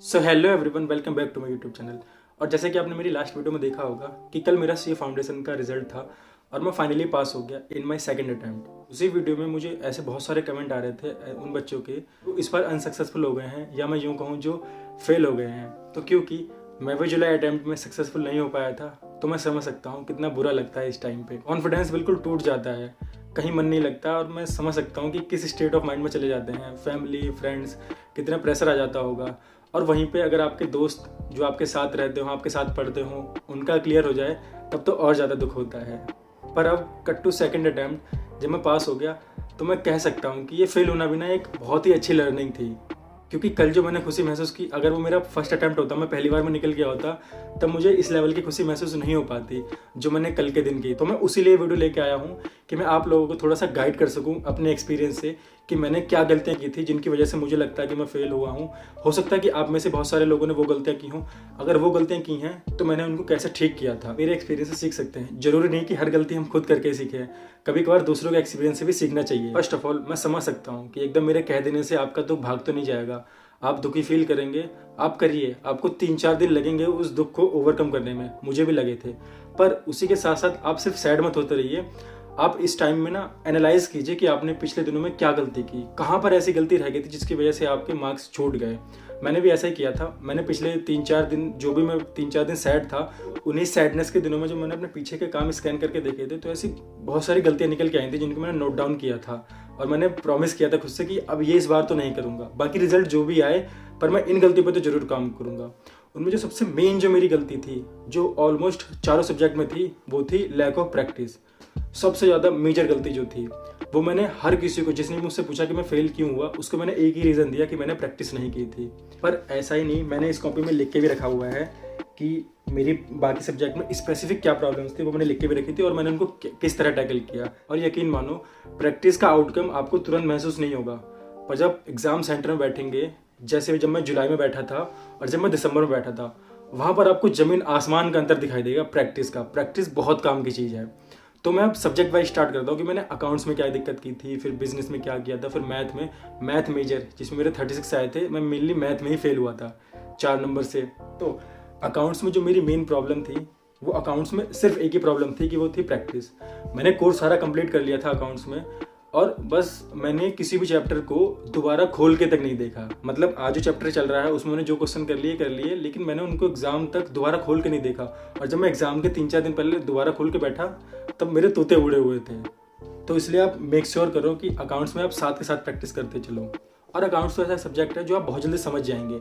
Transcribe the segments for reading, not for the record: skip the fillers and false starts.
So hello everyone, welcome back to my YouTube channel. और जैसे कि आपने मेरी लास्ट वीडियो में देखा होगा कि कल मेरा सी फाउंडेशन का रिजल्ट था और मैं फाइनली पास हो गया इन माय सेकंड अटेम्प्ट। उसी वीडियो में मुझे ऐसे बहुत सारे कमेंट आ रहे थे उन बच्चों के जो इस बार अनसक्सेसफुल हो गए हैं, या मैं यूँ कहूँ जो फेल हो गए हैं। तो क्योंकि मैं भी जुलाई अटेम्प्ट में सक्सेसफुल नहीं हो पाया था, तो मैं समझ सकता हूँ कितना बुरा लगता है। इस टाइम पे कॉन्फिडेंस बिल्कुल टूट जाता है, कहीं मन नहीं लगता, और मैं समझ सकता हूँ कि किस स्टेट ऑफ माइंड में चले जाते हैं। फैमिली, फ्रेंड्स, कितना प्रेशर आ जाता होगा। और वहीं पे अगर आपके दोस्त जो आपके साथ रहते हो, आपके साथ पढ़ते हो, उनका क्लियर हो जाए तब तो और ज़्यादा दुख होता है। पर अब कट टू सेकंड अटैम्प्ट, जब मैं पास हो गया तो मैं कह सकता हूँ कि ये फेल होना भी ना एक बहुत ही अच्छी लर्निंग थी। क्योंकि कल जो मैंने खुशी महसूस की, अगर वो मेरा फर्स्ट अटैम्प्ट होता, मैं पहली बार में निकल गया होता, तब मुझे इस लेवल की खुशी महसूस नहीं हो पाती जो मैंने कल के दिन की। तो मैं उसी लिए वीडियो लेके आया हूँ कि मैं आप लोगों को थोड़ा सा गाइड कर सकूँ अपने एक्सपीरियंस से कि मैंने क्या गलतियाँ की थी जिनकी वजह से मुझे लगता है कि मैं फेल हुआ हूँ। हो सकता है कि आप में से बहुत सारे लोगों ने वो गलतियाँ की हों। अगर वो गलतियाँ की हैं तो मैंने उनको कैसे ठीक किया था, मेरे एक्सपीरियंस से सीख सकते हैं। जरूरी नहीं कि हर गलती हम खुद करके सीखें, कभी कभार दूसरों के एक्सपीरियंस से भी सीखना चाहिए। फर्स्ट ऑफ ऑल मैं समझ सकता हूँ कि एकदम मेरे कह देने से आपका दुख भाग तो नहीं जाएगा, आप दुखी फील करेंगे। आप करिए, आपको 3-4 दिन लगेंगे उस दुख को ओवरकम करने में, मुझे भी लगे थे। पर उसी के साथ साथ आप सिर्फ सैड मत होते रहिए। आप इस टाइम में ना एनालाइज कीजिए कि आपने पिछले दिनों में क्या गलती की, कहाँ पर ऐसी गलती रह गई थी जिसकी वजह से आपके मार्क्स छूट गए। मैंने भी ऐसा ही किया था। मैंने पिछले 3-4 दिन, जो भी मैं 3-4 दिन सैड था, उन्हीं सैडनेस के दिनों में जो मैंने अपने पीछे के काम स्कैन करके देखे थे, तो ऐसी बहुत सारी गलतियां निकल के आई थी जिनको मैंने नोट डाउन किया था। और मैंने प्रॉमिस किया था खुद से कि अब ये इस बार तो नहीं करूंगा, बाकी रिजल्ट जो भी आए, पर मैं इन गलतियों पर तो जरूर काम करूंगा। उनमें जो सबसे मेन जो मेरी गलती थी, जो ऑलमोस्ट चारों सब्जेक्ट में थी, वो थी लैक ऑफ प्रैक्टिस। सबसे ज़्यादा मेजर गलती जो थी वो मैंने हर किसी को, जिसने मुझसे पूछा कि मैं फेल क्यों हुआ, उसको मैंने एक ही रीज़न दिया कि मैंने प्रैक्टिस नहीं की थी। पर ऐसा ही नहीं, मैंने इस कॉपी में लिख के भी रखा हुआ है कि मेरी बाकी सब्जेक्ट में स्पेसिफिक क्या प्रॉब्लम्स थी, वो मैंने लिख के भी रखी थी और मैंने उनको किस तरह टैकल किया। और यकीन मानो, प्रैक्टिस का आउटकम आपको तुरंत महसूस नहीं होगा, पर जब एग्ज़ाम सेंटर में बैठेंगे, जैसे जब मैं जुलाई में बैठा था और जब मैं दिसंबर में बैठा था, वहाँ पर आपको ज़मीन आसमान का अंतर दिखाई देगा प्रैक्टिस का। प्रैक्टिस बहुत काम की चीज़ है। तो मैं अब सब्जेक्ट वाइज स्टार्ट करता हूँ कि मैंने अकाउंट्स में क्या दिक्कत की थी, फिर बिजनेस में क्या किया था, फिर मैथ में, मैथ मेजर जिसमें मेरे 36 आए थे, मैं मेनली मैथ में ही फेल हुआ था 4 नंबर से। तो अकाउंट्स में जो मेरी मेन प्रॉब्लम थी, वो अकाउंट्स में सिर्फ एक ही प्रॉब्लम थी कि वो थी प्रैक्टिस। मैंने कोर्स सारा कंप्लीट कर लिया था अकाउंट्स में, और बस मैंने किसी भी चैप्टर को दोबारा खोल के तक नहीं देखा। मतलब आज जो चैप्टर चल रहा है उसमें मैंने जो क्वेश्चन कर लिए, लेकिन मैंने उनको एग्जाम तक दोबारा खोल के नहीं देखा। और जब मैं एग्जाम के 3-4 दिन पहले दोबारा खोल के बैठा, तब मेरे तोते उड़े हुए थे। तो इसलिए आप मेक श्योर करो कि अकाउंट्स में आप साथ के साथ प्रैक्टिस करते चलो। और अकाउंट्स तो ऐसा सब्जेक्ट है जो आप बहुत जल्दी समझ जाएंगे,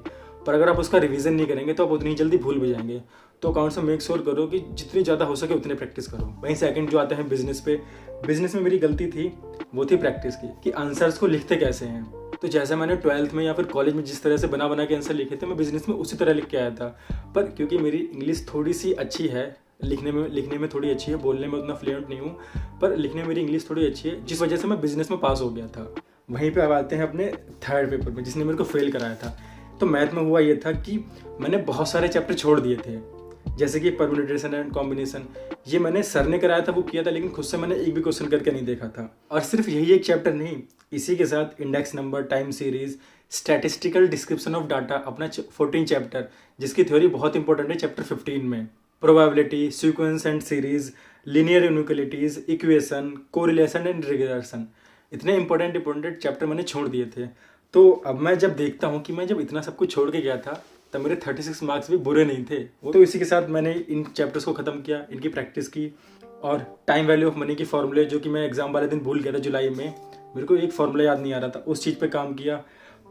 पर अगर आप उसका रिवीजन नहीं करेंगे तो आप उतनी जल्दी भूल भी जाएंगे। तो अकाउंट्स में मेक श्योर करो कि जितनी ज़्यादा हो सके उतनी प्रैक्टिस करो। वहीं सेकंड जो आते हैं बिजनेस पे, बिजनेस में मेरी गलती थी वो थी प्रैक्टिस की, कि आंसर्स को लिखते कैसे हैं। तो जैसे मैंने 12th में या फिर कॉलेज में जिस तरह से बना बना के आंसर लिखे थे, मैं बिजनेस में उसी तरह लिख के आया था। पर क्योंकि मेरी इंग्लिश थोड़ी सी अच्छी है, लिखने में थोड़ी अच्छी है, बोलने में उतना फ्लुएंट नहीं हूँ, पर लिखने में मेरी इंग्लिश थोड़ी अच्छी है, जिस वजह से मैं बिजनेस में पास हो गया था। वहीं पे अब आते हैं अपने थर्ड पेपर में, जिसने मेरे को फेल कराया था। तो मैथ में हुआ ये था कि मैंने बहुत सारे चैप्टर छोड़ दिए थे, जैसे कि परम्यूटेशन एंड कॉम्बिनेशन। ये मैंने सर ने कराया था, वो किया था, लेकिन खुद से मैंने एक भी क्वेश्चन करके नहीं देखा था। और सिर्फ यही एक चैप्टर नहीं, इसी के साथ index number, time series, statistical description of data, अपना 14 चैप्टर, जिसकी थ्योरी बहुत इंपॉर्टेंट है चैप्टर 15 में। Probability, sequence and series, linear inequalities, equation, correlation and regression, इतने इंपॉर्टेंट चैप्टर मैंने छोड़ दिए थे। तो अब मैं जब देखता हूँ कि मैं जब इतना सब कुछ छोड़ के गया था, तब मेरे 36 मार्क्स भी बुरे नहीं थे। तो इसी के साथ मैंने इन चैप्टर्स को ख़त्म किया, इनकी प्रैक्टिस की। और टाइम वैल्यू ऑफ मनी की फॉर्मूले, जो कि मैं एग्जाम वाले दिन भूल गया था जुलाई में, मेरे को एक फॉर्मूला याद नहीं आ रहा था, उस चीज़ पे काम किया।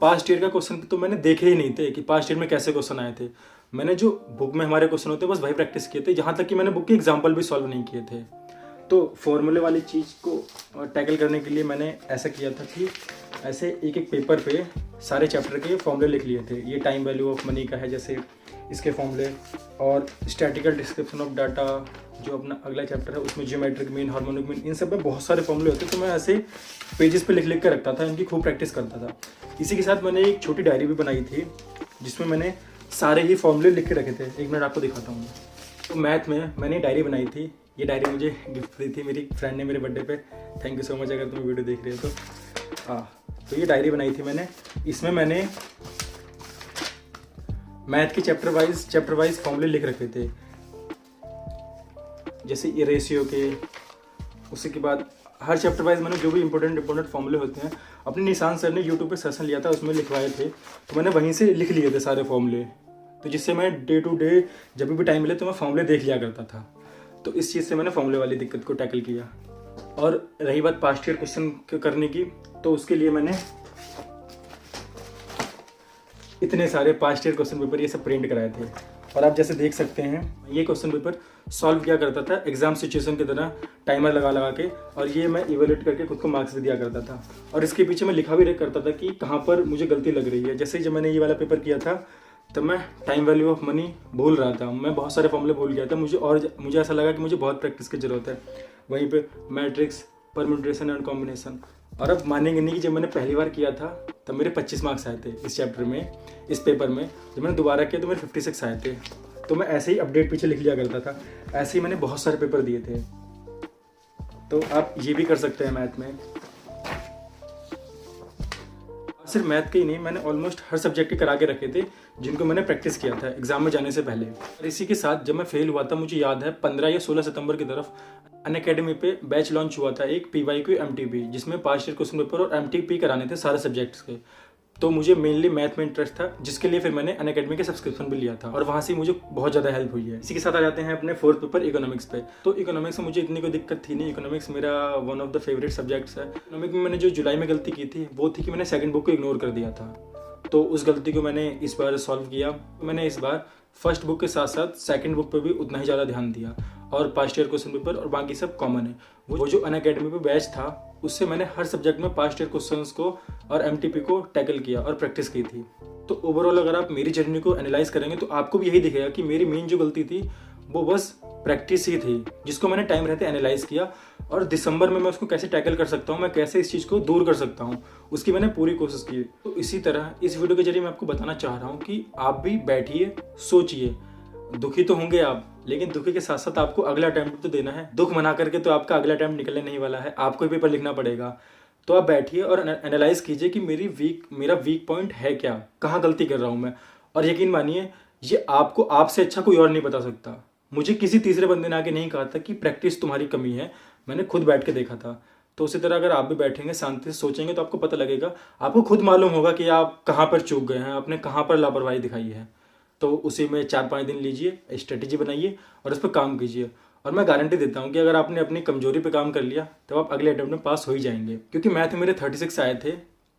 पास्ट ईयर का क्वेश्चन तो मैंने देखे ही नहीं थे कि पास्ट ईयर में कैसे क्वेश्चन आए थे। मैंने जो बुक में हमारे क्वेश्चन होते हैं बस वही प्रैक्टिस किए थे, जहाँ तक कि मैंने बुक के एग्जाम्पल भी सॉल्व नहीं किए थे। तो फॉर्मूले वाली चीज़ को टैकल करने के लिए मैंने ऐसा किया था कि ऐसे एक एक पेपर पे सारे चैप्टर के फॉर्मूले लिख लिए थे। ये टाइम वैल्यू ऑफ मनी का है, जैसे इसके फॉर्मूले, और स्टैटिकल डिस्क्रिप्शन ऑफ डाटा जो अपना अगला चैप्टर है, उसमें जियोमेट्रिक मीन, हार्मोनिक मीन, इन सब में बहुत सारे फॉर्मूले होते। तो मैं ऐसे पेजेस पे लिख लिख कर रखता था, इनकी खूब प्रैक्टिस करता था। इसी के साथ मैंने एक छोटी डायरी भी बनाई थी, जिसमें मैंने सारे ही फॉर्मूले लिख के रखे थे। एक मिनट आपको दिखाता हूँ। तो मैथ में मैंने डायरी बनाई थी। ये डायरी मुझे गिफ्ट दी थी मेरी फ्रेंड ने मेरे बर्थडे पे। थैंक यू सो मच अगर तुम वीडियो देख रहे हो तो। हाँ, तो ये डायरी बनाई थी मैंने। इसमें मैंने मैथ के चैप्टर वाइज फॉर्मूले लिख रखे थे, जैसे ये रेशियो के। उसी के बाद हर चैप्टर वाइज मैंने जो भी इंपॉर्टेंट फॉर्मूले होते हैं, अपने निशान सर ने यूट्यूब पे सेशन लिया था, उसमें लिखवाए थे, तो मैंने वहीं से लिख लिए थे सारे फॉर्मूले। तो जिससे मैं डे टू डे जब भी टाइम मिले तो मैं फॉर्मूले देख लिया करता था। तो इस चीज़ से मैंने फॉर्मूले वाली दिक्कत को टैकल किया। और रही बात पास्ट ईयर क्वेश्चन करने की, तो उसके लिए मैंने इतने सारे पास्ट ईयर क्वेश्चन पेपर ये सब प्रिंट कराए थे। और आप जैसे देख सकते हैं, ये क्वेश्चन पेपर सॉल्व किया करता था एग्जाम सिचुएशन की तरह, टाइमर लगा के, और ये मैं इवेल्यूएट करके खुद को मार्क्स भी दिया करता था। और इसके पीछे मैं लिखा भी करता था कि कहाँ पर मुझे गलती लग रही है। जैसे जब मैंने ये वाला पेपर किया था, तब मैं टाइम वैल्यू ऑफ मनी भूल रहा था, मैं बहुत सारे फॉर्मूले भूल गया था। मुझे ऐसा लगा कि मुझे बहुत प्रैक्टिस की जरूरत है। वहीं पे मैट्रिक्स, परम्यूटेशन एंड कॉम्बिनेशन। और अब मानेंगे नहीं कि जब मैंने पहली बार किया था तब मेरे 25 मार्क्स आए थे इस चैप्टर में, इस पेपर में। जब मैंने दोबारा किया तो मेरे 56 आए थे। तो मैं ऐसे ही अपडेट पीछे लिख लिया करता था। ऐसे ही मैंने बहुत सारे पेपर दिए थे। तो आप ये भी कर सकते हैं मैथ में। सिर्फ मैथ के ही नहीं, मैंने ऑलमोस्ट हर सब्जेक्ट के करा के रखे थे जिनको मैंने प्रैक्टिस किया था एग्जाम में जाने से पहले। और इसी के साथ जब मैं फेल हुआ था, मुझे याद है 15 या 16 सितंबर की तरफ अनअकैडमी पे बैच लॉन्च हुआ था, एक PYQ MTP, जिसमें पास्ट ईयर क्वेश्चन पेपर और MTP कराने थे सारे सब्जेक्ट्स के। तो मुझे मेनली मैथ में इंटरेस्ट था, जिसके लिए फिर मैंने अनअकैडमी के सब्सक्रिप्शन भी लिया था, और वहाँ से मुझे बहुत ज़्यादा हेल्प हुई है। इसी के साथ आ जाते हैं अपने फोर्थ पेपर इकोनॉमिक्स पे। तो इकोनॉमिक्स में मुझे इतनी कोई दिक्कत थी नहीं। इकोनॉमिक्स मेरा one of the favourite subjects है। इकोनॉमिक्स में मैंने जो जुलाई में गलती की थी वो थी कि मैंने सेकंड बुक को इग्नोर कर दिया था। तो उस गलती को मैंने इस बार सॉल्व किया। मैंने इस बार फर्स्ट बुक के साथ साथ सेकंड बुक पे भी उतना ही ज़्यादा ध्यान दिया, और पास्ट ईयर क्वेश्चन पेपर और बाकी सब कॉमन है। वो जो अनअकैडमी पे बैच था, उससे मैंने हर सब्जेक्ट में पास्ट ईयर क्वेश्चंस को और MTP को टैकल किया और प्रैक्टिस की थी। तो ओवरऑल अगर आप मेरी जर्नी को एनालाइज करेंगे तो आपको भी यही दिखेगा कि मेरी मेन जो गलती थी वो बस प्रैक्टिस ही थी, जिसको मैंने टाइम रहते एनालाइज किया, और दिसंबर में मैं उसको कैसे टैकल कर सकता हूँ, मैं कैसे इस चीज़ को दूर कर सकता हूँ, उसकी मैंने पूरी कोशिश की। तो इसी तरह इस वीडियो के जरिए मैं आपको बताना चाह रहा हूँ कि आप भी बैठिए, सोचिए। दुखी तो होंगे आप, लेकिन दुखी के साथ साथ आपको अगला अटेम्प्ट तो देना है। दुख मना करके तो आपका अगला अटेम्प्ट निकलने नहीं वाला है, आपको ही पेपर लिखना पड़ेगा। तो आप बैठिए और एनालाइज कीजिए कि मेरा वीक पॉइंट है क्या, कहाँ गलती कर रहा हूँ मैं। और यकीन मानिए, ये आपको आपसे अच्छा कोई और नहीं बता सकता। मुझे किसी तीसरे बंदे ने आके नहीं कहा था कि प्रैक्टिस तुम्हारी कमी है, मैंने खुद बैठ के देखा था। तो उसी तरह अगर आप भी बैठेंगे, शांति से सोचेंगे, तो आपको पता लगेगा, आपको खुद मालूम होगा कि आप कहाँ पर चूक गए हैं, आपने कहाँ पर लापरवाही दिखाई है। तो उसी में 4-5 दिन लीजिए, स्ट्रेटेजी बनाइए और उस पर काम कीजिए। और मैं गारंटी देता हूँ कि अगर आपने अपनी कमजोरी पे काम कर लिया तो आप अगले अटेम्प्ट में पास हो ही जाएंगे। क्योंकि मैथ में मेरे 36 आए थे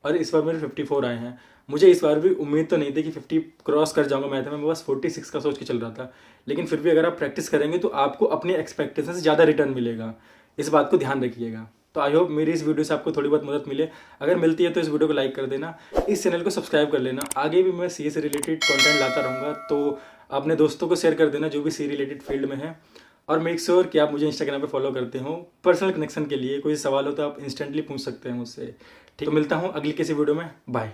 और इस बार मेरे 54 आए हैं। मुझे इस बार भी उम्मीद तो नहीं थी कि 50 क्रॉस कर जाऊंगा मैथ में, मैं बस 46 का सोच के चल रहा था। लेकिन फिर भी अगर आप प्रैक्टिस करेंगे तो आपको अपनी एक्सपेक्टेशन से ज़्यादा रिटर्न मिलेगा। इस बात को ध्यान रखिएगा। तो आई होप मेरी इस वीडियो से आपको थोड़ी बहुत मदद मिले। अगर मिलती है तो इस वीडियो को लाइक कर देना, इस चैनल को सब्सक्राइब कर लेना। आगे भी मैं CA से रिलेटेड कंटेंट लाता रहूँगा, तो अपने दोस्तों को शेयर कर देना जो भी CA रिलेटेड फील्ड में है। और मेक श्योर कि आप मुझे इंस्टाग्राम पे फॉलो करते हो। पर्सनल कनेक्शन के लिए कोई सवाल हो तो आप इंस्टेंटली पूछ सकते हैं मुझसे। ठीक है, मिलता हूँ अगली किसी वीडियो में। बाय।